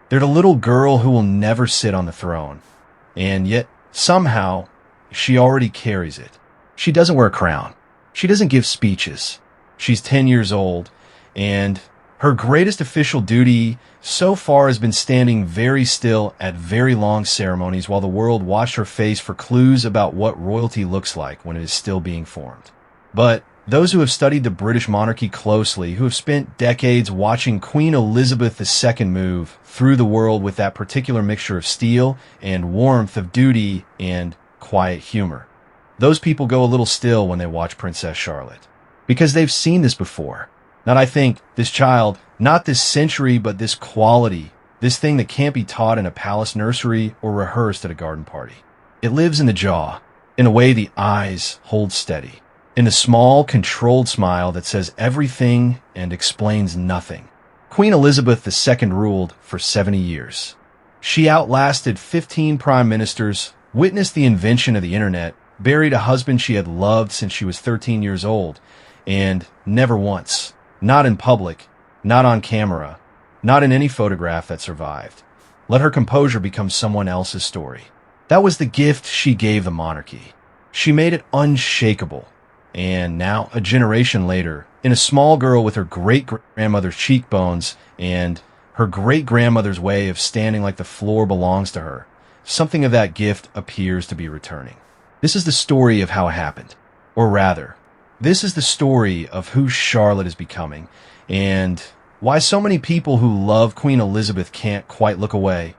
They're the little girl who will never sit on the throne. And yet, somehow, she already carries it. She doesn't wear a crown. She doesn't give speeches. She's 10 years old, and her greatest official duty so far has been standing very still at very long ceremonies while the world watched her face for clues about what royalty looks like when it is still being formed. But those who have studied the British monarchy closely, who have spent decades watching Queen Elizabeth II move through the world with that particular mixture of steel and warmth of duty and quiet humor, those people go a little still when they watch Princess Charlotte. Because they've seen this before. Not, I think, this child, not this century, but this quality, this thing that can't be taught in a palace nursery or rehearsed at a garden party. It lives in the jaw, in a way the eyes hold steady, in the small, controlled smile that says everything and explains nothing. Queen Elizabeth II ruled for 70 years. She outlasted 15 prime ministers, witnessed the invention of the internet, buried a husband she had loved since she was 13 years old, and never once, not in public, not on camera, not in any photograph that survived, let her composure become someone else's story. That was the gift she gave the monarchy. She made it unshakable. And now, a generation later, in a small girl with her great-grandmother's cheekbones and her great-grandmother's way of standing like the floor belongs to her, something of that gift appears to be returning. This is the story of how it happened. Or rather, this is the story of who Charlotte is becoming, and why so many people who love Queen Elizabeth can't quite look away,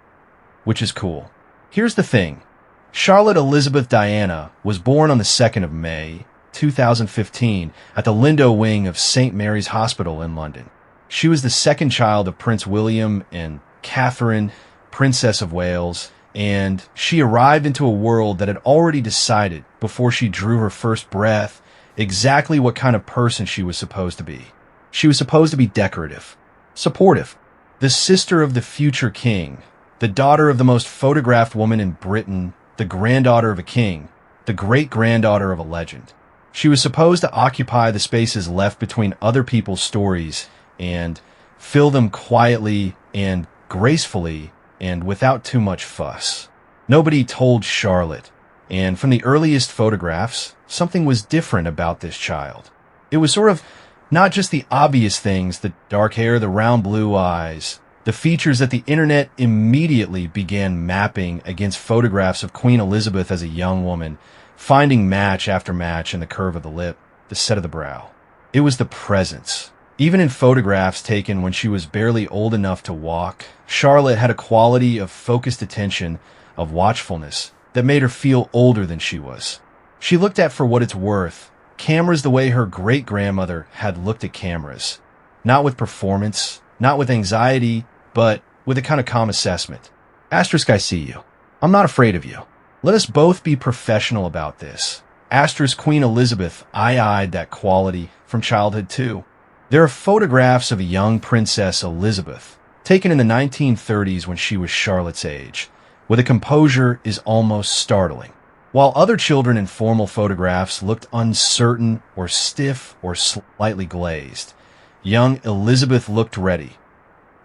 which is cool. Here's the thing. Charlotte Elizabeth Diana was born on the 2nd of May, 2015, at the Lindo wing of St. Mary's Hospital in London. She was the second child of Prince William and Catherine, Princess of Wales, and she arrived into a world that had already decided, before she drew her first breath, exactly what kind of person she was supposed to be. She was supposed to be decorative, supportive, the sister of the future king, the daughter of the most photographed woman in Britain, the granddaughter of a king, the great-granddaughter of a legend. She was supposed to occupy the spaces left between other people's stories and fill them quietly and gracefully and without too much fuss. Nobody told Charlotte, and from the earliest photographs, something was different about this child. It was sort of not just the obvious things, the dark hair, the round blue eyes, the features that the internet immediately began mapping against photographs of Queen Elizabeth as a young woman, finding match after match in the curve of the lip, the set of the brow. It was the presence. Even in photographs taken when she was barely old enough to walk, Charlotte had a quality of focused attention, of watchfulness, that made her feel older than she was. She looked at, for what it's worth, cameras the way her great-grandmother had looked at cameras. Not with performance, not with anxiety, but with a kind of calm assessment. Asterisk, I see you. I'm not afraid of you. Let us both be professional about this. Asterisk, Queen Elizabeth, I eyed that quality from childhood too. There are photographs of a young Princess Elizabeth, taken in the 1930s when she was Charlotte's age, where the composure is almost startling. While other children in formal photographs looked uncertain or stiff or slightly glazed, young Elizabeth looked ready,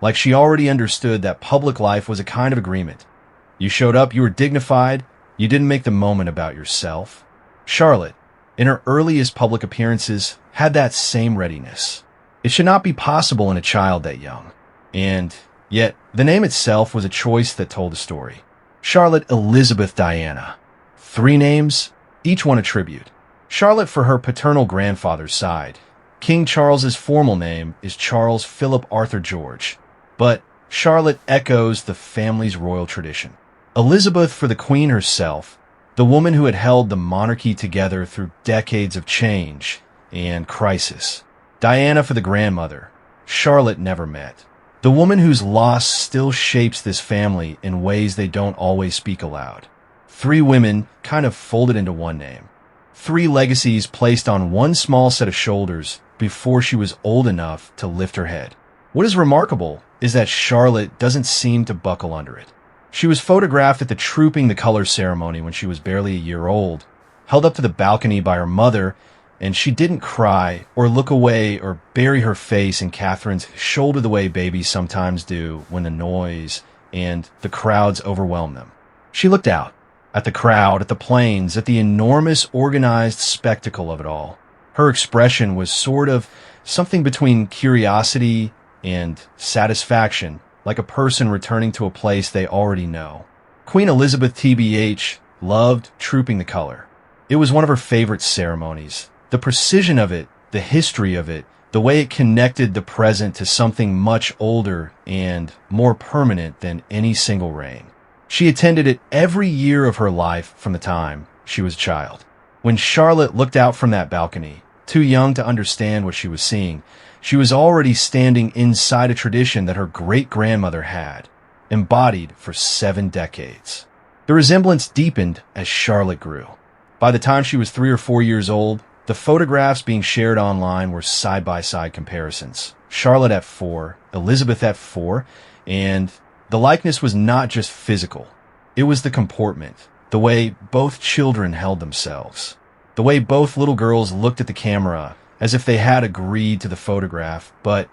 like she already understood that public life was a kind of agreement. You showed up, you were dignified, you didn't make the moment about yourself. Charlotte, in her earliest public appearances, had that same readiness. It should not be possible in a child that young. And yet, the name itself was a choice that told a story. Charlotte Elizabeth Diana. 3 names, each one a tribute. Charlotte for her paternal grandfather's side. King Charles's formal name is Charles Philip Arthur George, but Charlotte echoes the family's royal tradition. Elizabeth for the Queen herself, the woman who had held the monarchy together through decades of change and crisis. Diana for the grandmother, Charlotte never met. The woman whose loss still shapes this family in ways they don't always speak aloud. 3 women kind of folded into one name. 3 legacies placed on one small set of shoulders before she was old enough to lift her head. What is remarkable is that Charlotte doesn't seem to buckle under it. She was photographed at the Trooping the Colors ceremony when she was barely a year old, held up to the balcony by her mother, and she didn't cry or look away or bury her face in Catherine's shoulder the way babies sometimes do when the noise and the crowds overwhelmed them. She looked out, at the crowd, at the planes, at the enormous organized spectacle of it all. Her expression was sort of something between curiosity and satisfaction, like a person returning to a place they already know. Queen Elizabeth TBH loved Trooping the Color. It was one of her favorite ceremonies. The precision of it, the history of it, the way it connected the present to something much older and more permanent than any single reign. She attended it every year of her life from the time she was a child. When Charlotte looked out from that balcony, too young to understand what she was seeing, she was already standing inside a tradition that her great-grandmother had, embodied for 7 decades. The resemblance deepened as Charlotte grew. By the time she was 3 or 4 years old, the photographs being shared online were side-by-side comparisons. Charlotte at 4, Elizabeth at 4, and the likeness was not just physical. It was the comportment, the way both children held themselves, the way both little girls looked at the camera as if they had agreed to the photograph, but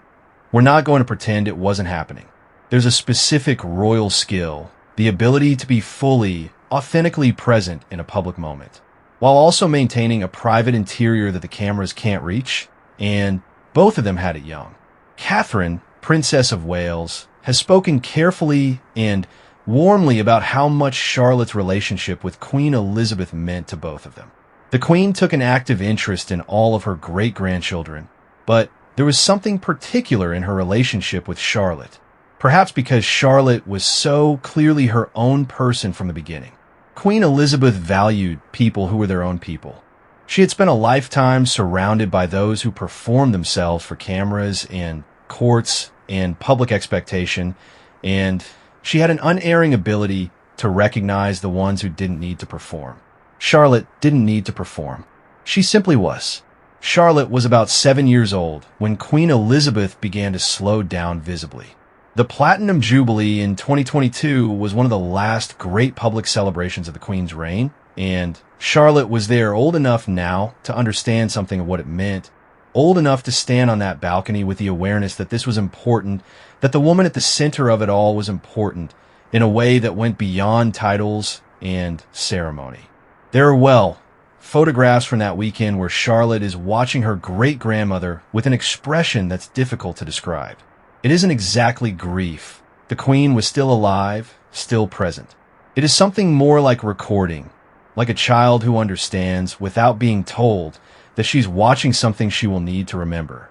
we're not going to pretend it wasn't happening. There's a specific royal skill, the ability to be fully, authentically present in a public moment, while also maintaining a private interior that the cameras can't reach, and both of them had it young. Catherine, Princess of Wales, has spoken carefully and warmly about how much Charlotte's relationship with Queen Elizabeth meant to both of them. The Queen took an active interest in all of her great-grandchildren, but there was something particular in her relationship with Charlotte, perhaps because Charlotte was so clearly her own person from the beginning. Queen Elizabeth valued people who were their own people. She had spent a lifetime surrounded by those who performed themselves for cameras and courts and public expectation, and she had an unerring ability to recognize the ones who didn't need to perform. Charlotte didn't need to perform. She simply was. Charlotte was about 7 years old when Queen Elizabeth began to slow down visibly. The Platinum Jubilee in 2022 was one of the last great public celebrations of the Queen's reign, and Charlotte was there old enough now to understand something of what it meant, old enough to stand on that balcony with the awareness that this was important, that the woman at the center of it all was important in a way that went beyond titles and ceremony. There are, photographs from that weekend where Charlotte is watching her great-grandmother with an expression that's difficult to describe. It isn't exactly grief. The Queen was still alive, still present. It is something more like recording, like a child who understands without being told that she's watching something she will need to remember.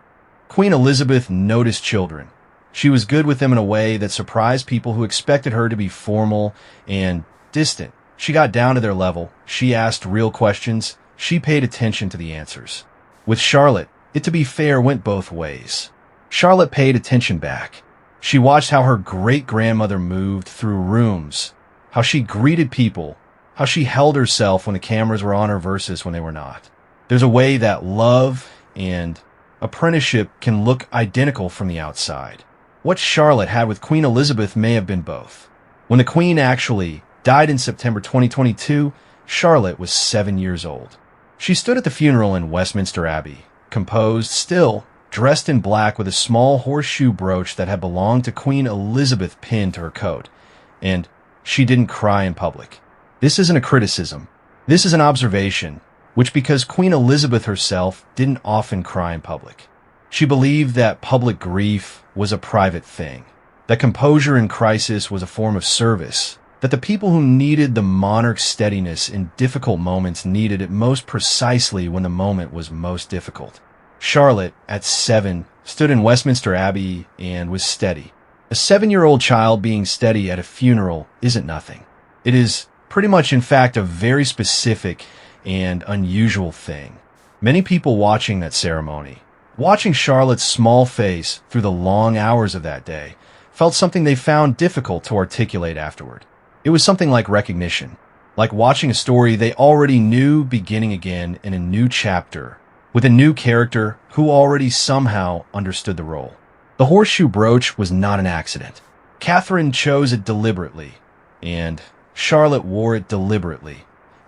Queen Elizabeth noticed children. She was good with them in a way that surprised people who expected her to be formal and distant. She got down to their level. She asked real questions. She paid attention to the answers. With Charlotte, it, to be fair, went both ways. Charlotte paid attention back. She watched how her great-grandmother moved through rooms, how she greeted people, how she held herself when the cameras were on her versus when they were not. There's a way that love and apprenticeship can look identical from the outside. What Charlotte had with Queen Elizabeth may have been both. When the Queen actually died in September 2022, Charlotte was 7 years old. She stood at the funeral in Westminster Abbey, composed, still, dressed in black with a small horseshoe brooch that had belonged to Queen Elizabeth pinned to her coat, and she didn't cry in public. This isn't a criticism. This is an observation, which because Queen Elizabeth herself didn't often cry in public. She believed that public grief was a private thing, that composure in crisis was a form of service, that the people who needed the monarch's steadiness in difficult moments needed it most precisely when the moment was most difficult. Charlotte, at 7, stood in Westminster Abbey and was steady. A 7-year-old child being steady at a funeral isn't nothing. It is pretty much, in fact, a very specific and unusual thing. Many people watching that ceremony, watching Charlotte's small face through the long hours of that day, felt something they found difficult to articulate afterward. It was something like recognition, like watching a story they already knew beginning again in a new chapter, with a new character who already somehow understood the role. The horseshoe brooch was not an accident. Catherine chose it deliberately, and Charlotte wore it deliberately,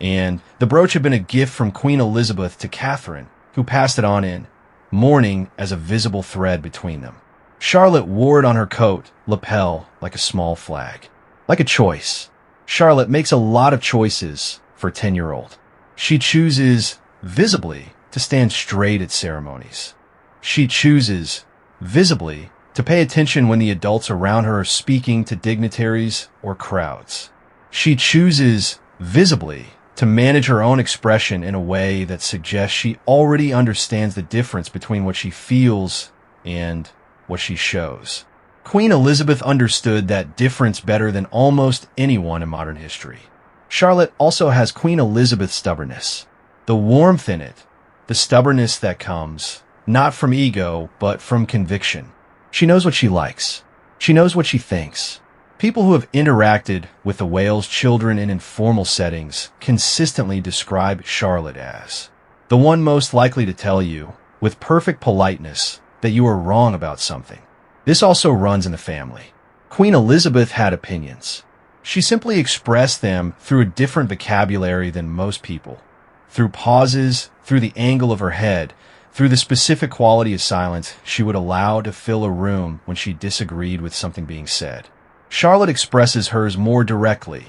and the brooch had been a gift from Queen Elizabeth to Catherine, who passed it on in mourning as a visible thread between them. Charlotte wore it on her coat, lapel, like a small flag. Like a choice. Charlotte makes a lot of choices for a 10-year-old. She chooses, visibly, to stand straight at ceremonies. She chooses, visibly, to pay attention when the adults around her are speaking to dignitaries or crowds. She chooses, visibly, to manage her own expression in a way that suggests she already understands the difference between what she feels and what she shows. Queen Elizabeth understood that difference better than almost anyone in modern history. Charlotte also has Queen Elizabeth's stubbornness, the warmth in it, the stubbornness that comes not from ego, but from conviction. She knows what she likes. She knows what she thinks. People who have interacted with the Wales children in informal settings consistently describe Charlotte as the one most likely to tell you, with perfect politeness, that you are wrong about something. This also runs in the family. Queen Elizabeth had opinions. She simply expressed them through a different vocabulary than most people, through pauses, through the angle of her head, through the specific quality of silence she would allow to fill a room when she disagreed with something being said. Charlotte expresses hers more directly,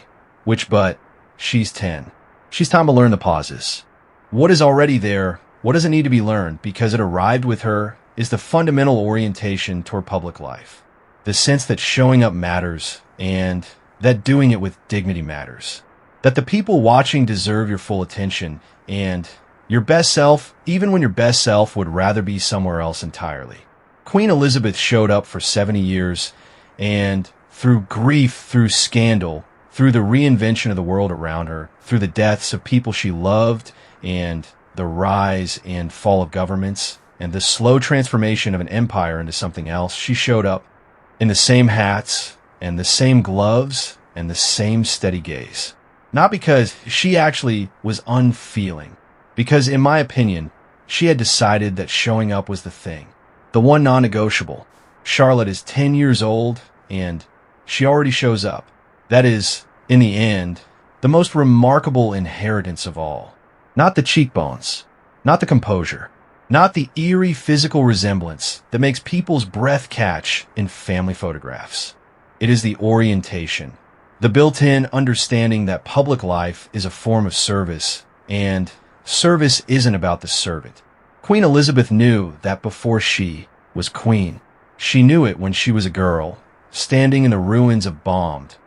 but she's 10. She's time to learn the pauses. What is already there, what doesn't need to be learned because it arrived with her, is the fundamental orientation toward public life. The sense that showing up matters and that doing it with dignity matters. That the people watching deserve your full attention and your best self, even when your best self would rather be somewhere else entirely. Queen Elizabeth showed up for 70 years and through grief, through scandal, through the reinvention of the world around her, through the deaths of people she loved and the rise and fall of governments, and the slow transformation of an empire into something else, she showed up in the same hats and the same gloves and the same steady gaze. Not because she actually was unfeeling, because in my opinion, she had decided that showing up was the thing, the one non-negotiable. Charlotte is 10 years old and she already shows up. That is, in the end, the most remarkable inheritance of all. Not the cheekbones, not the composure, not the eerie physical resemblance that makes people's breath catch in family photographs. It is the orientation, the built-in understanding that public life is a form of service, and service isn't about the servant. Queen Elizabeth knew that before she was queen. She knew it when she was a girl, standing in the ruins of bombed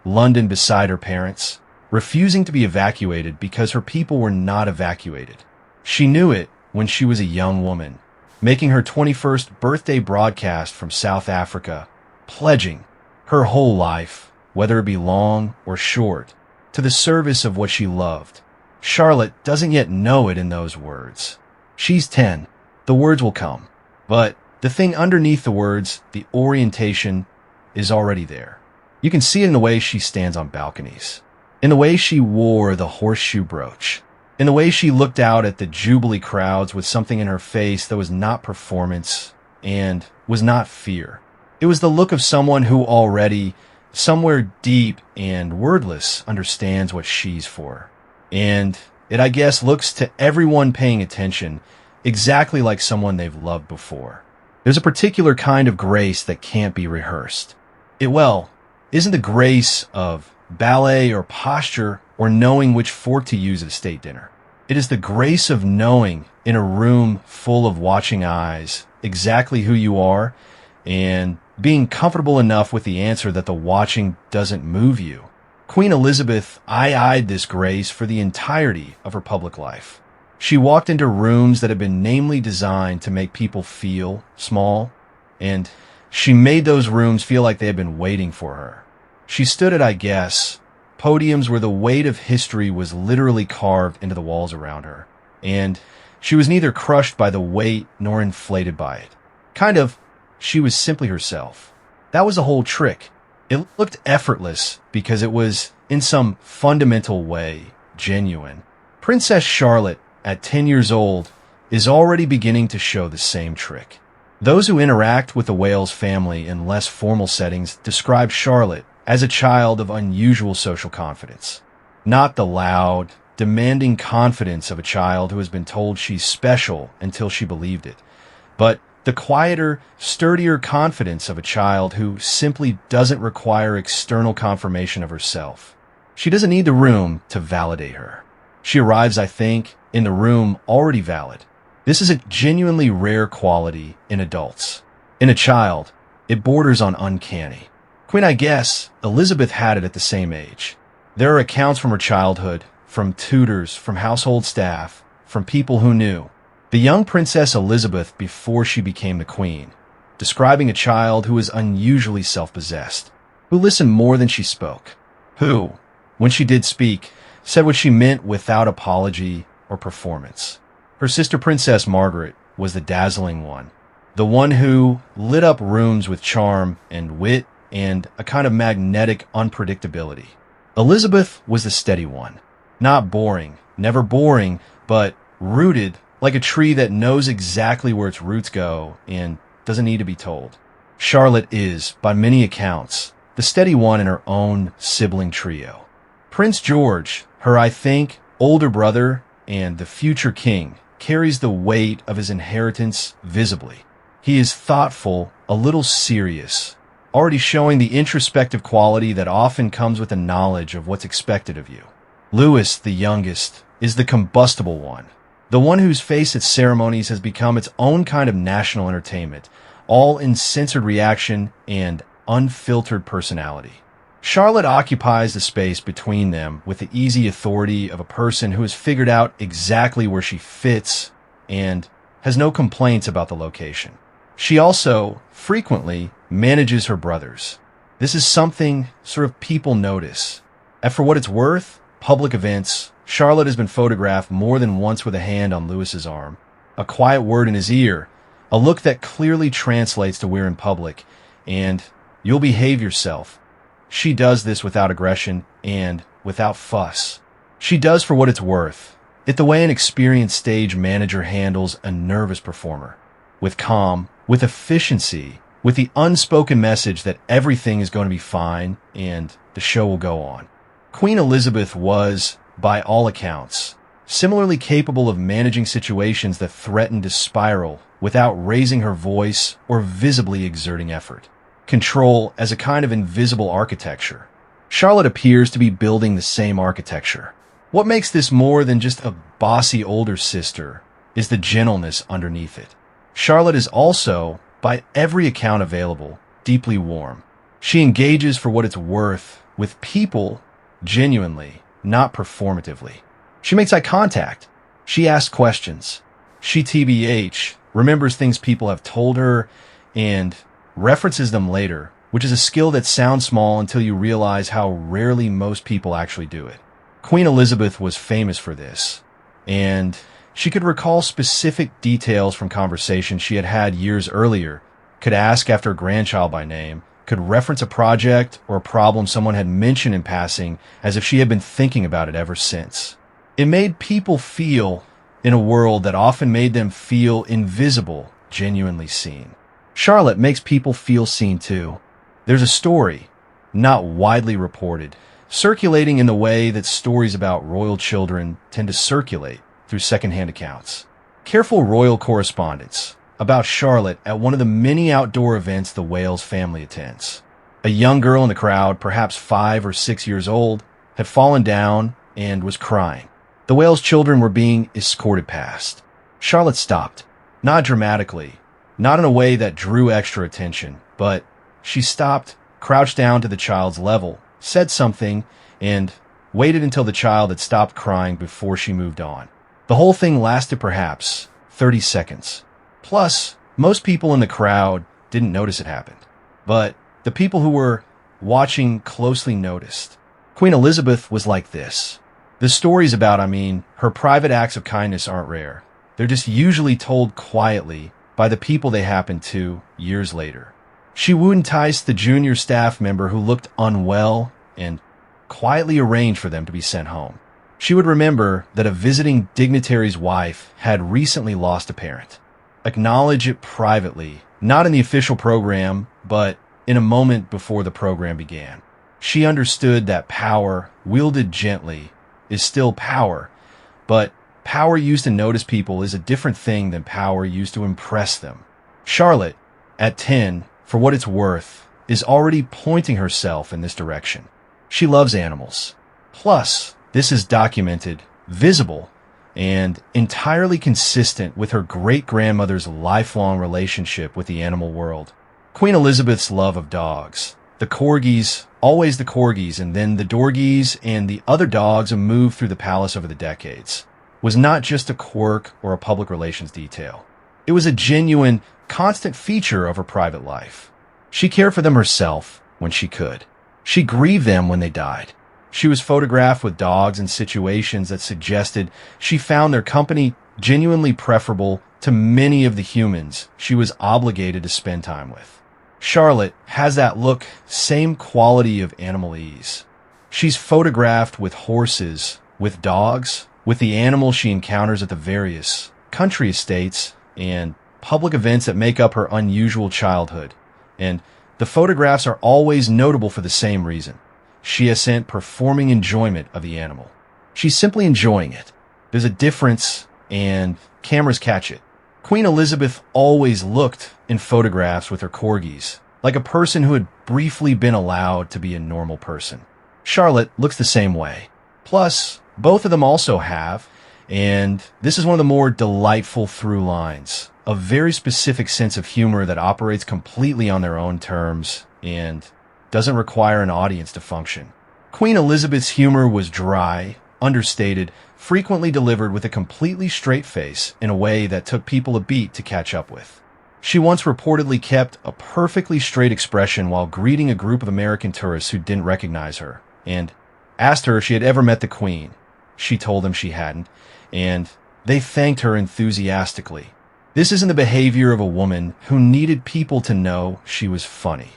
London beside her parents, refusing to be evacuated because her people were not evacuated. She knew it when she was a young woman, making her 21st birthday broadcast from South Africa, pledging her whole life, whether it be long or short, to the service of what she loved. Charlotte doesn't yet know it in those words. She's 10. The words will come. But the thing underneath the words, the orientation, is already there. You can see it in the way she stands on balconies, in the way she wore the horseshoe brooch, in the way she looked out at the Jubilee crowds with something in her face that was not performance and was not fear. It was the look of someone who already, somewhere deep and wordless, understands what she's for. And it, I guess, looks to everyone paying attention exactly like someone they've loved before. There's a particular kind of grace that can't be rehearsed. It, isn't the grace of ballet or posture or knowing which fork to use at a state dinner. It is the grace of knowing in a room full of watching eyes exactly who you are and being comfortable enough with the answer that the watching doesn't move you. Queen Elizabeth eyed this grace for the entirety of her public life. She walked into rooms that had been namely designed to make people feel small, and she made those rooms feel like they had been waiting for her. She stood at, I guess, podiums where the weight of history was literally carved into the walls around her, and she was neither crushed by the weight nor inflated by it. She was simply herself. That was the whole trick. It looked effortless because it was, in some fundamental way, genuine. Princess Charlotte, at 10 years old, is already beginning to show the same trick. Those who interact with the Wales family in less formal settings describe Charlotte as a child of unusual social confidence. Not the loud, demanding confidence of a child who has been told she's special until she believed it, but The quieter, sturdier confidence of a child who simply doesn't require external confirmation of herself. She doesn't need the room to validate her. She arrives, I think, in the room already valid. This is a genuinely rare quality in adults. In a child, it borders on uncanny. Queen, I guess, Elizabeth had it at the same age. There are accounts from her childhood, from tutors, from household staff, from people who knew. The young Princess Elizabeth before she became the queen, describing a child who was unusually self-possessed, who listened more than she spoke, who, when she did speak, said what she meant without apology or performance. Her sister Princess Margaret was the dazzling one, the one who lit up rooms with charm and wit and a kind of magnetic unpredictability. Elizabeth was the steady one, not boring, never boring, but rooted like a tree that knows exactly where its roots go and doesn't need to be told. Charlotte is, by many accounts, the steady one in her own sibling trio. Prince George, her, I think, older brother and the future king, carries the weight of his inheritance visibly. He is thoughtful, a little serious, already showing the introspective quality that often comes with the knowledge of what's expected of you. Louis, the youngest, is the combustible one, the one whose face at ceremonies has become its own kind of national entertainment, all in censored reaction and unfiltered personality. Charlotte occupies the space between them with the easy authority of a person who has figured out exactly where she fits and has no complaints about the location. She also, frequently, manages her brothers. This is something sort of people notice. And for what it's worth, public events, Charlotte has been photographed more than once with a hand on Louis's arm, a quiet word in his ear, a look that clearly translates to we're in public, and you'll behave yourself. She does this without aggression and without fuss. She does for what it's worth, it the way an experienced stage manager handles a nervous performer, with calm, with efficiency, with the unspoken message that everything is going to be fine and the show will go on. Queen Elizabeth was, by all accounts, similarly capable of managing situations that threatened to spiral without raising her voice or visibly exerting effort. Control as a kind of invisible architecture. Charlotte appears to be building the same architecture. What makes this more than just a bossy older sister is the gentleness underneath it. Charlotte is also, by every account available, deeply warm. She engages for what it's worth with people genuinely, not performatively. She makes eye contact. She asks questions. She TBH, remembers things people have told her, and references them later, which is a skill that sounds small until you realize how rarely most people actually do it. Queen Elizabeth was famous for this, and she could recall specific details from conversations she had had years earlier, could ask after a grandchild by name, could reference a project or a problem someone had mentioned in passing as if she had been thinking about it ever since. It made people feel, in a world that often made them feel invisible, genuinely seen. Charlotte makes people feel seen too. There's a story, not widely reported, circulating in the way that stories about royal children tend to circulate through secondhand accounts. Careful royal correspondence about Charlotte at one of the many outdoor events the Wales family attends. A young girl in the crowd, perhaps 5 or 6 years old, had fallen down and was crying. The Wales children were being escorted past. Charlotte stopped, not dramatically, not in a way that drew extra attention, but she stopped, crouched down to the child's level, said something, and waited until the child had stopped crying before she moved on. The whole thing lasted perhaps 30 seconds. Plus, most people in the crowd didn't notice it happened, but the people who were watching closely noticed. Queen Elizabeth was like this. The stories about, her private acts of kindness aren't rare. They're just usually told quietly by the people they happened to years later. She would entice the junior staff member who looked unwell and quietly arranged for them to be sent home. She would remember that a visiting dignitary's wife had recently lost a parent. Acknowledge it privately, not in the official program, but in a moment before the program began. She understood that power, wielded gently, is still power, but power used to notice people is a different thing than power used to impress them. Charlotte, at 10, for what it's worth, is already pointing herself in this direction. She loves animals. Plus, this is documented, visible, and entirely consistent with her great-grandmother's lifelong relationship with the animal world. Queen Elizabeth's love of dogs. The corgis, always the corgis, and then the dorgies and the other dogs who moved through the palace over the decades, was not just a quirk or a public relations detail. It was a genuine, constant feature of her private life. She cared for them herself when she could. She grieved them when they died. She was photographed with dogs in situations that suggested she found their company genuinely preferable to many of the humans she was obligated to spend time with. Charlotte has that look, same quality of animal ease. She's photographed with horses, with dogs, with the animals she encounters at the various country estates and public events that make up her unusual childhood. And the photographs are always notable for the same reason. She has sent performing enjoyment of the animal. She's simply enjoying it. There's a difference, and cameras catch it. Queen Elizabeth always looked in photographs with her corgis like a person who had briefly been allowed to be a normal person. Charlotte looks the same way. Plus, both of them also have, and this is one of the more delightful through lines, a very specific sense of humor that operates completely on their own terms and doesn't require an audience to function. Queen Elizabeth's humor was dry, understated, frequently delivered with a completely straight face in a way that took people a beat to catch up with. She once reportedly kept a perfectly straight expression while greeting a group of American tourists who didn't recognize her, and asked her if she had ever met the Queen. She told them she hadn't, and they thanked her enthusiastically. This isn't the behavior of a woman who needed people to know she was funny.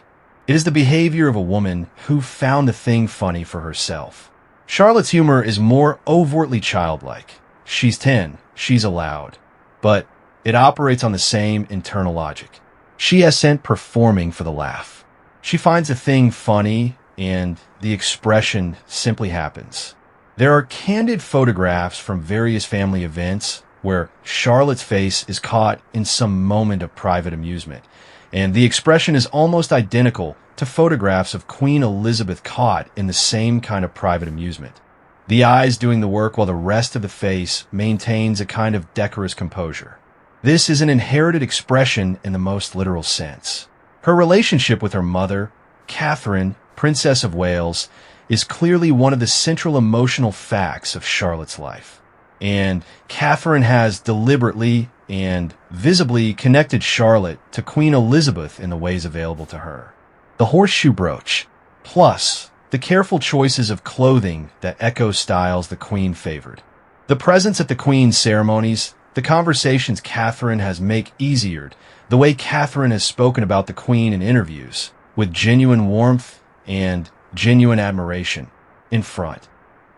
It is the behavior of a woman who found the thing funny for herself. Charlotte's humor is more overtly childlike. She's 10, she's allowed. But it operates on the same internal logic. She has sent performing for the laugh. She finds a thing funny, and the expression simply happens. There are candid photographs from various family events where Charlotte's face is caught in some moment of private amusement, and the expression is almost identical to photographs of Queen Elizabeth caught in the same kind of private amusement. The eyes doing the work while the rest of the face maintains a kind of decorous composure. This is an inherited expression in the most literal sense. Her relationship with her mother, Catherine, Princess of Wales, is clearly one of the central emotional facts of Charlotte's life. And Catherine has deliberately and visibly connected Charlotte to Queen Elizabeth in the ways available to her. The horseshoe brooch, plus the careful choices of clothing that echo styles the Queen favored. The presence at the Queen's ceremonies, the conversations Catherine has made easier, the way Catherine has spoken about the Queen in interviews, with genuine warmth and genuine admiration in front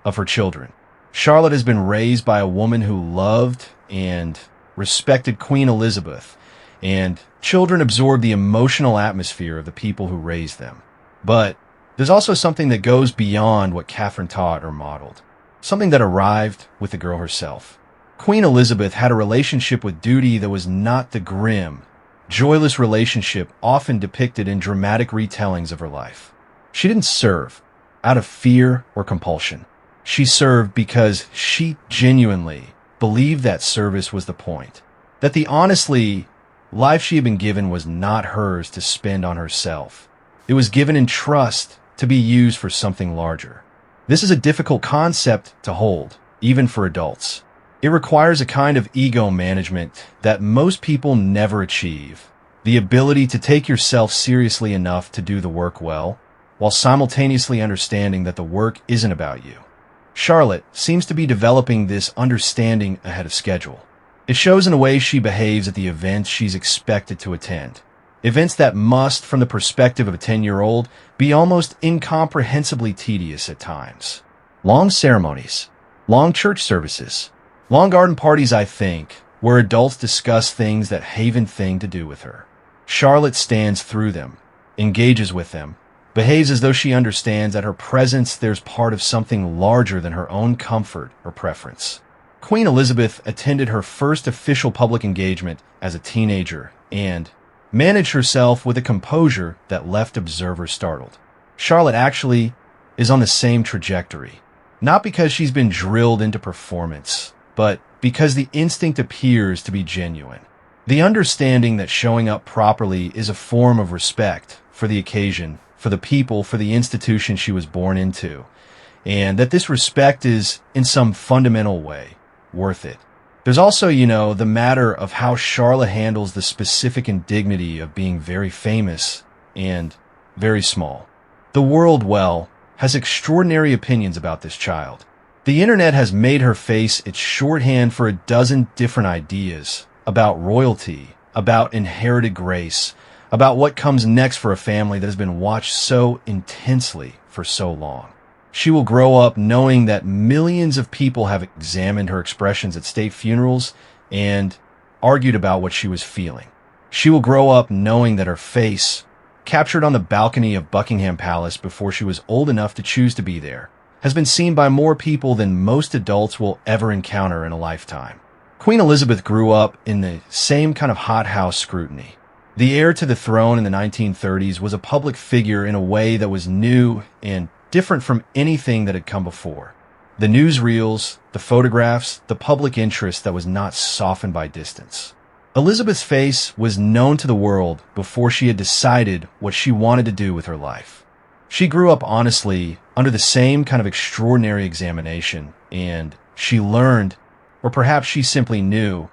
of her children. Charlotte has been raised by a woman who loved and respected Queen Elizabeth, and children absorb the emotional atmosphere of the people who raised them. But there's also something that goes beyond what Catherine taught or modeled, something that arrived with the girl herself. Queen Elizabeth had a relationship with duty that was not the grim, joyless relationship often depicted in dramatic retellings of her life. She didn't serve out of fear or compulsion. She served because she genuinely believed that service was the point, that the honestly life she had been given was not hers to spend on herself. It was given in trust to be used for something larger. This is a difficult concept to hold, even for adults. It requires a kind of ego management that most people never achieve. The ability to take yourself seriously enough to do the work well, while simultaneously understanding that the work isn't about you. Charlotte seems to be developing this understanding ahead of schedule. It shows in the way she behaves at the events she's expected to attend. Events that must, from the perspective of a 10-year-old, be almost incomprehensibly tedious at times. Long ceremonies, long church services, long garden parties, I think, where adults discuss things that haven't thing to do with her. Charlotte stands through them, engages with them, behaves as though she understands that her presence there's part of something larger than her own comfort or preference. Queen Elizabeth attended her first official public engagement as a teenager, and managed herself with a composure that left observers startled. Charlotte actually is on the same trajectory, not because she's been drilled into performance, but because the instinct appears to be genuine. The understanding that showing up properly is a form of respect for the occasion, for the people, for the institution she was born into, and that this respect is, in some fundamental way, worth it. There's also, the matter of how Charlotte handles the specific indignity of being very famous and very small. The world, has extraordinary opinions about this child. The internet has made her face its shorthand for a dozen different ideas about royalty, about inherited grace, about what comes next for a family that has been watched so intensely for so long. She will grow up knowing that millions of people have examined her expressions at state funerals and argued about what she was feeling. She will grow up knowing that her face, captured on the balcony of Buckingham Palace before she was old enough to choose to be there, has been seen by more people than most adults will ever encounter in a lifetime. Queen Elizabeth grew up in the same kind of hothouse scrutiny. The heir to the throne in the 1930s was a public figure in a way that was new and different from anything that had come before. The newsreels, the photographs, the public interest that was not softened by distance. Elizabeth's face was known to the world before she had decided what she wanted to do with her life. She grew up honestly under the same kind of extraordinary examination, and she learned, or perhaps she simply knew,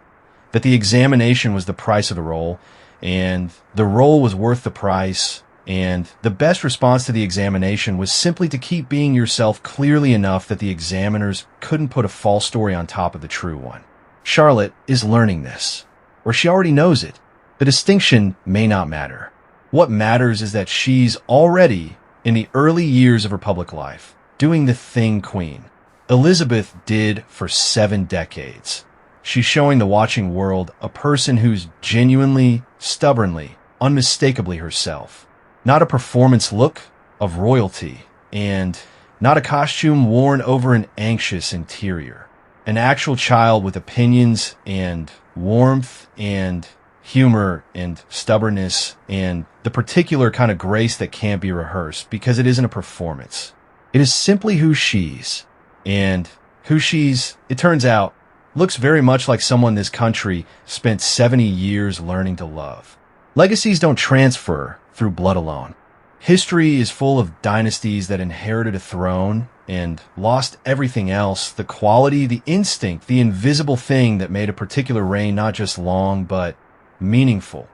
that the examination was the price of the role, and the role was worth the price, and the best response to the examination was simply to keep being yourself clearly enough that the examiners couldn't put a false story on top of the true one. Charlotte is learning this, or she already knows it. The distinction may not matter. What matters is that she's already, in the early years of her public life, doing the thing Queen Elizabeth did for 7 decades. She's showing the watching world a person who's genuinely, stubbornly, unmistakably herself. Not a performance look of royalty, and not a costume worn over an anxious interior. An actual child with opinions and warmth and humor and stubbornness and the particular kind of grace that can't be rehearsed because it isn't a performance. It is simply who she's. And who she's, it turns out, looks very much like someone this country spent 70 years learning to love. Legacies don't transfer through blood alone. History is full of dynasties that inherited a throne and lost everything else, the quality, the instinct, the invisible thing that made a particular reign not just long, but meaningful.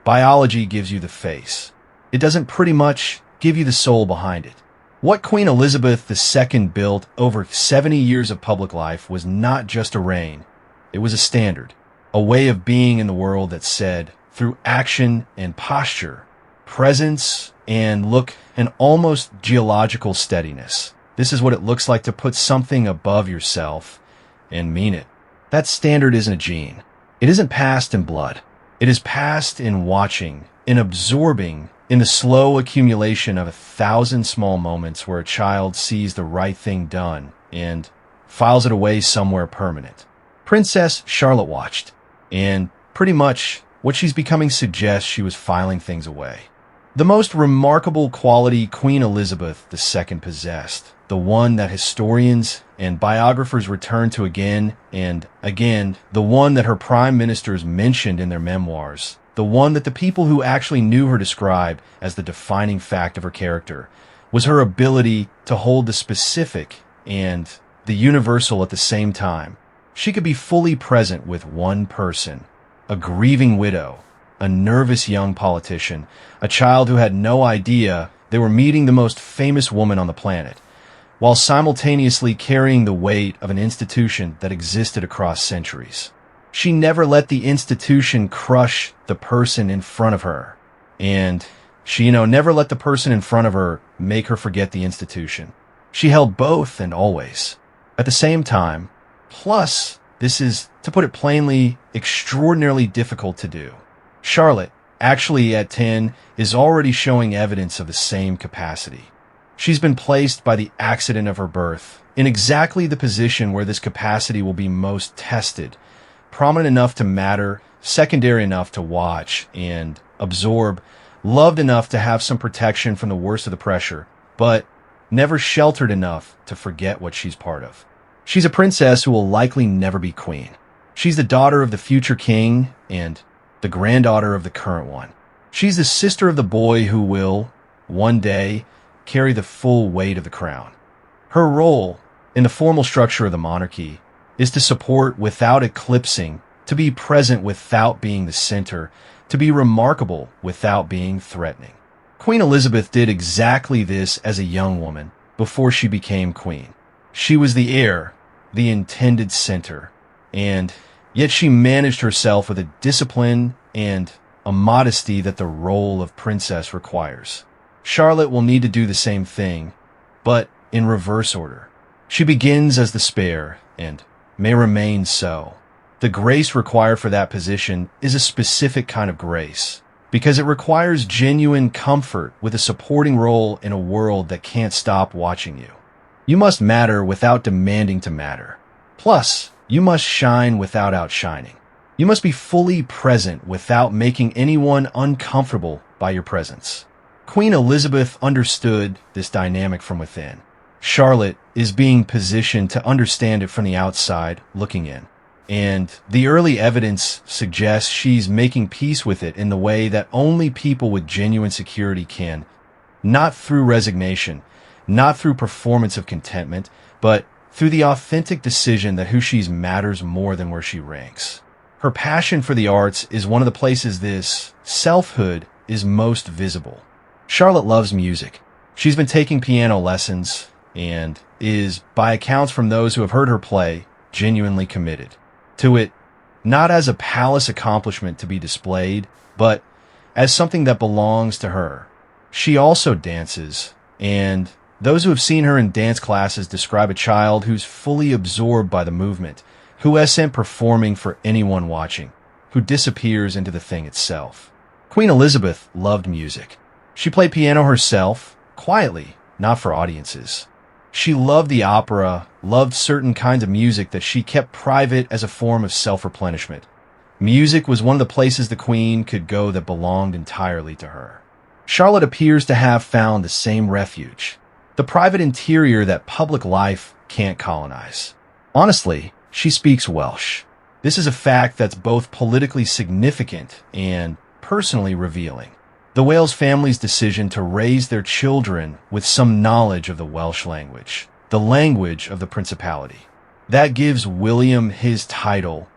Biology gives you the face. It doesn't pretty much give you the soul behind it. What Queen Elizabeth II built over 70 years of public life was not just a reign. It was a standard, a way of being in the world that said, through action and posture, presence and look, an almost geological steadiness. This is what it looks like to put something above yourself and mean it. That standard isn't a gene. It isn't passed in blood. It is passed in watching, in absorbing, in the slow accumulation of 1,000 small moments where a child sees the right thing done and files it away somewhere permanent. Princess Charlotte watched, and pretty much what she's becoming suggests she was filing things away. The most remarkable quality Queen Elizabeth II possessed, the one that historians and biographers return to again and again, the one that her prime ministers mentioned in their memoirs, the one that the people who actually knew her describe as the defining fact of her character, was her ability to hold the specific and the universal at the same time. She could be fully present with one person, a grieving widow, a nervous young politician, a child who had no idea they were meeting the most famous woman on the planet, while simultaneously carrying the weight of an institution that existed across centuries. She never let the institution crush the person in front of her. And she, never let the person in front of her make her forget the institution. She held both and always. At the same time, plus, this is, to put it plainly, extraordinarily difficult to do. Charlotte, actually at 10, is already showing evidence of the same capacity. She's been placed by the accident of her birth in exactly the position where this capacity will be most tested, prominent enough to matter, secondary enough to watch and absorb, loved enough to have some protection from the worst of the pressure, but never sheltered enough to forget what she's part of. She's a princess who will likely never be queen. She's the daughter of the future king and the granddaughter of the current one. She's the sister of the boy who will, one day, carry the full weight of the crown. Her role in the formal structure of the monarchy is to support without eclipsing, to be present without being the center, to be remarkable without being threatening. Queen Elizabeth did exactly this as a young woman before she became queen. She was the heir, the intended center, and yet she managed herself with a discipline and a modesty that the role of princess requires. Charlotte will need to do the same thing, but in reverse order. She begins as the spare and may remain so. The grace required for that position is a specific kind of grace, because it requires genuine comfort with a supporting role in a world that can't stop watching you. You must matter without demanding to matter. Plus, you must shine without outshining. You must be fully present without making anyone uncomfortable by your presence. Queen Elizabeth understood this dynamic from within. Charlotte is being positioned to understand it from the outside, looking in. And the early evidence suggests she's making peace with it in the way that only people with genuine security can, not through resignation, not through performance of contentment, but through the authentic decision that who she's matters more than where she ranks. Her passion for the arts is one of the places this selfhood is most visible. Charlotte loves music. She's been taking piano lessons and is, by accounts from those who have heard her play, genuinely committed to it, not as a palace accomplishment to be displayed, but as something that belongs to her. She also dances, and those who have seen her in dance classes describe a child who's fully absorbed by the movement, who isn't performing for anyone watching, who disappears into the thing itself. Queen Elizabeth loved music. She played piano herself, quietly, not for audiences. She loved the opera, loved certain kinds of music that she kept private as a form of self-replenishment. Music was one of the places the queen could go that belonged entirely to her. Charlotte appears to have found the same refuge, the private interior that public life can't colonize. Honestly, she speaks Welsh. This is a fact that's both politically significant and personally revealing. The Wales family's decision to raise their children with some knowledge of the Welsh language, the language of the principality. That gives William his title,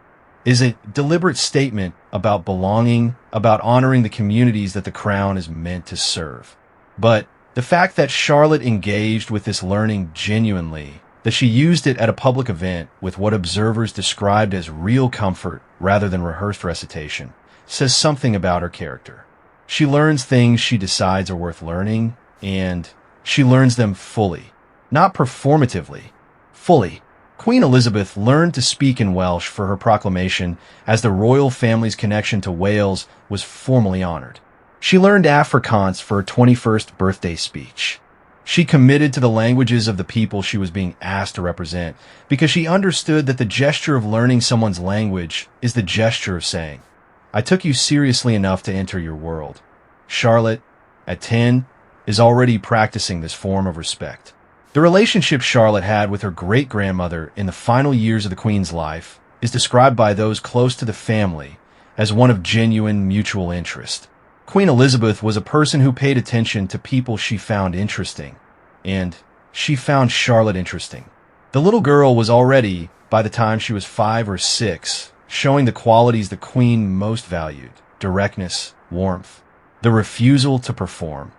is a deliberate statement about belonging, about honoring the communities that the crown is meant to serve. But the fact that Charlotte engaged with this learning genuinely, that she used it at a public event with what observers described as real comfort rather than rehearsed recitation, says something about her character. She learns things she decides are worth learning, and she learns them fully, not performatively, fully. Queen Elizabeth learned to speak in Welsh for her proclamation as the royal family's connection to Wales was formally honored. She learned Afrikaans for her 21st birthday speech. She committed to the languages of the people she was being asked to represent because she understood that the gesture of learning someone's language is the gesture of saying, I took you seriously enough to enter your world. Charlotte, at 10, is already practicing this form of respect. The relationship Charlotte had with her great-grandmother in the final years of the Queen's life is described by those close to the family as one of genuine mutual interest. Queen Elizabeth was a person who paid attention to people she found interesting, and she found Charlotte interesting. The little girl was already, by the time she was 5 or 6, showing the qualities the Queen most valued: directness, warmth, the refusal to perform.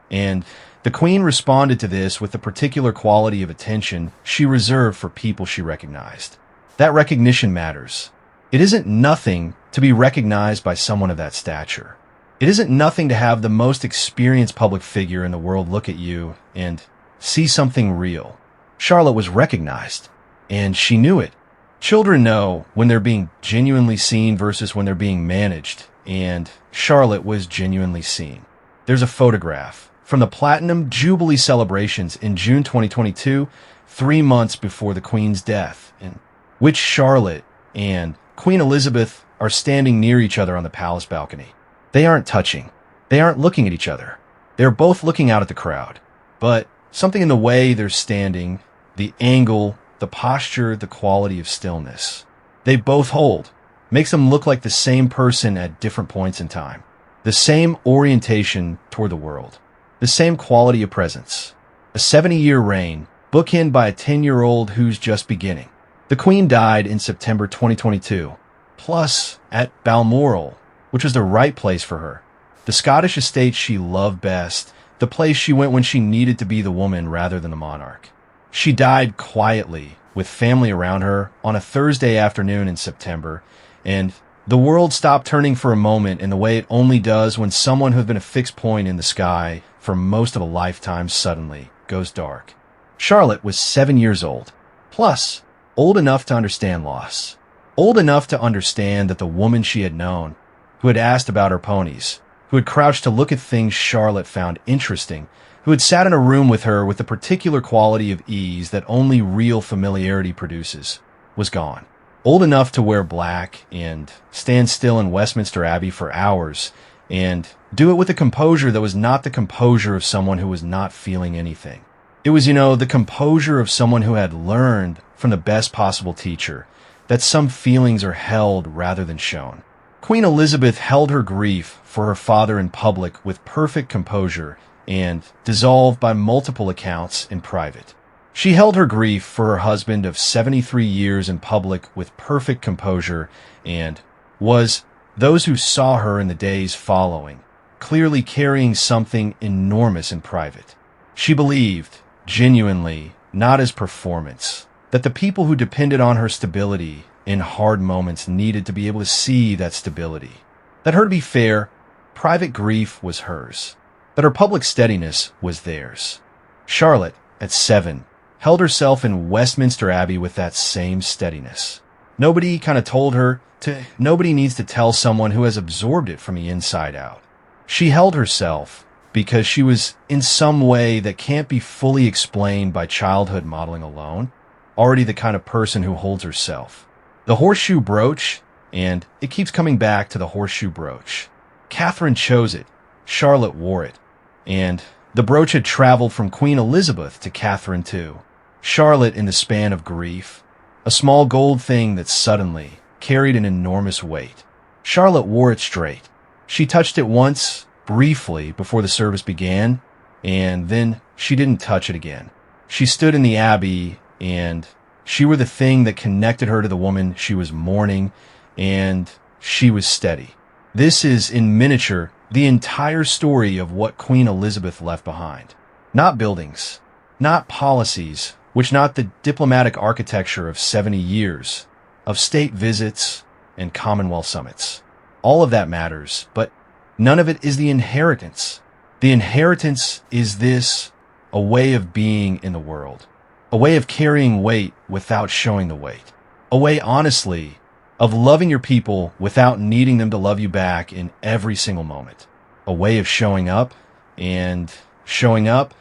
And the Queen responded to this with the particular quality of attention she reserved for people she recognized. That recognition matters. It isn't nothing to be recognized by someone of that stature. It isn't nothing to have the most experienced public figure in the world look at you and see something real. Charlotte was recognized, and she knew it. Children know when they're being genuinely seen versus when they're being managed, and Charlotte was genuinely seen. There's a photograph from the Platinum Jubilee celebrations in June 2022, 3 months before the Queen's death, in which Charlotte and Queen Elizabeth are standing near each other on the palace balcony. They aren't touching. They aren't looking at each other. They're both looking out at the crowd. But something in the way they're standing, the angle, the posture, the quality of stillness, they both hold, makes them look like the same person at different points in time. The same orientation toward the world. The same quality of presence. A 70-year reign, bookended by a 10-year-old who's just beginning. The Queen died in September 2022, plus at Balmoral, which was the right place for her. The Scottish estate she loved best, the place she went when she needed to be the woman rather than the monarch. She died quietly, with family around her, on a Thursday afternoon in September, and the world stopped turning for a moment in the way it only does when someone who's been a fixed point in the sky for most of a lifetime suddenly goes dark. Charlotte was 7 years old, plus old enough to understand loss, old enough to understand that the woman she had known, who had asked about her ponies, who had crouched to look at things Charlotte found interesting, who had sat in a room with her with the particular quality of ease that only real familiarity produces, was gone. Old enough to wear black and stand still in Westminster Abbey for hours and do it with a composure that was not the composure of someone who was not feeling anything. It was, the composure of someone who had learned from the best possible teacher that some feelings are held rather than shown. Queen Elizabeth held her grief for her father in public with perfect composure and dissolved by multiple accounts in private. She held her grief for her husband of 73 years in public with perfect composure and was, those who saw her in the days following, clearly carrying something enormous in private. She believed, genuinely, not as performance, that the people who depended on her stability in hard moments needed to be able to see that stability. That her to be fair, private grief was hers. That her public steadiness was theirs. Charlotte, at 7, held herself in Westminster Abbey with that same steadiness. Nobody nobody needs to tell someone who has absorbed it from the inside out. She held herself because she was in some way that can't be fully explained by childhood modeling alone, already the kind of person who holds herself. The horseshoe brooch, and it keeps coming back to the horseshoe brooch. Catherine chose it. Charlotte wore it. And the brooch had traveled from Queen Elizabeth to Catherine too. Charlotte in the span of grief. A small gold thing that suddenly carried an enormous weight. Charlotte wore it straight. She touched it once, briefly, before the service began, and then she didn't touch it again. She stood in the Abbey, and she wore the thing that connected her to the woman she was mourning, and she was steady. This is, in miniature, the entire story of what Queen Elizabeth left behind. Not buildings, not policies, which not the diplomatic architecture of 70 years, of state visits and Commonwealth summits. All of that matters, but none of it is the inheritance. The inheritance is this, a way of being in the world, a way of carrying weight without showing the weight, a way, honestly, of loving your people without needing them to love you back in every single moment, a way of showing up and showing up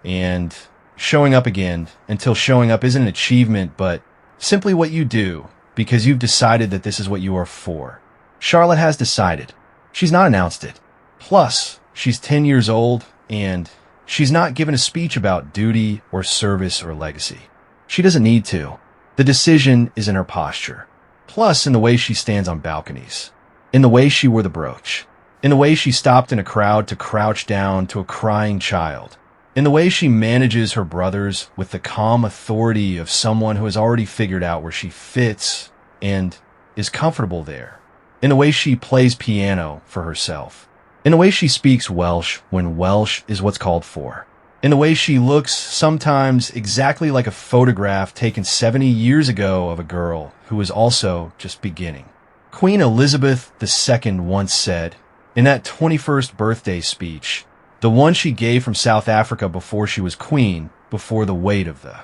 and showing up again until showing up isn't an achievement, but simply what you do because you've decided that this is what you are for. Charlotte has decided. She's not announced it. Plus, she's 10 years old, and she's not given a speech about duty or service or legacy. She doesn't need to. The decision is in her posture. Plus, in the way she stands on balconies. In the way she wore the brooch. In the way she stopped in a crowd to crouch down to a crying child. In the way she manages her brothers with the calm authority of someone who has already figured out where she fits and is comfortable there. In the way she plays piano for herself. In the way she speaks Welsh when Welsh is what's called for. In the way she looks sometimes exactly like a photograph taken 70 years ago of a girl who was also just beginning. Queen Elizabeth II once said, in that 21st birthday speech, the one she gave from South Africa before she was queen, before the weight of the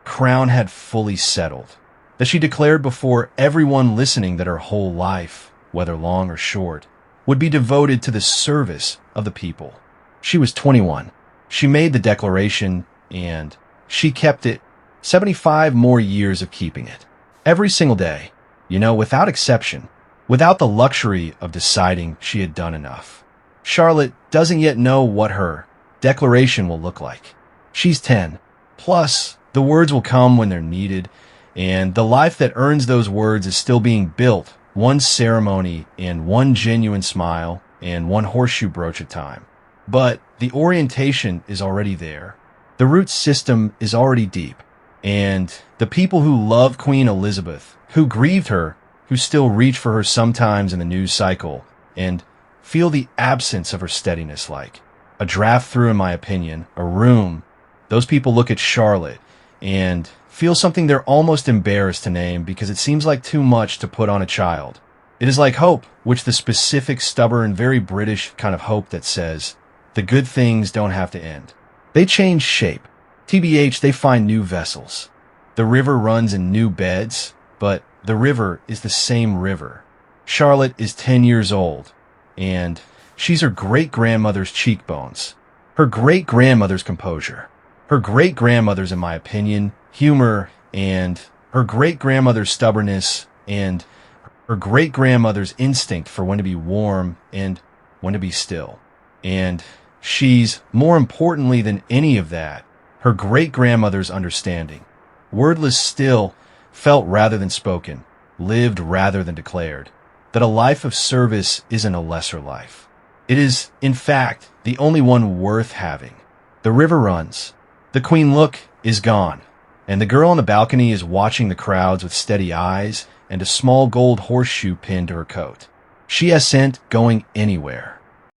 crown had fully settled, that she declared before everyone listening that her whole life, whether long or short, would be devoted to the service of the people. She was 21. She made the declaration, and she kept it 75 more years of keeping it. Every single day, without exception, without the luxury of deciding she had done enough. Charlotte doesn't yet know what her declaration will look like. She's 10. Plus, the words will come when they're needed, and the life that earns those words is still being built, one ceremony and one genuine smile and one horseshoe brooch at a time. But the orientation is already there. The root system is already deep. And the people who love Queen Elizabeth, who grieved her, who still reach for her sometimes in the news cycle, and feel the absence of her steadiness like a draft through, in my opinion, a room. Those people look at Charlotte and feel something they're almost embarrassed to name because it seems like too much to put on a child. It is like hope, which the specific, stubborn, very British kind of hope that says, the good things don't have to end. They change shape. TBH, they find new vessels. The river runs in new beds, but the river is the same river. Charlotte is 10 years old, and she's her great-grandmother's cheekbones, her great-grandmother's composure, her great-grandmother's, in my opinion, humor, and her great-grandmother's stubbornness, and her great-grandmother's instinct for when to be warm and when to be still. And she's, more importantly than any of that, her great-grandmother's understanding. Wordless still, felt rather than spoken, lived rather than declared, that a life of service isn't a lesser life. It is, in fact, the only one worth having. The river runs. The queen look is gone, and the girl on the balcony is watching the crowds with steady eyes and a small gold horseshoe pinned to her coat. She has sent going anywhere.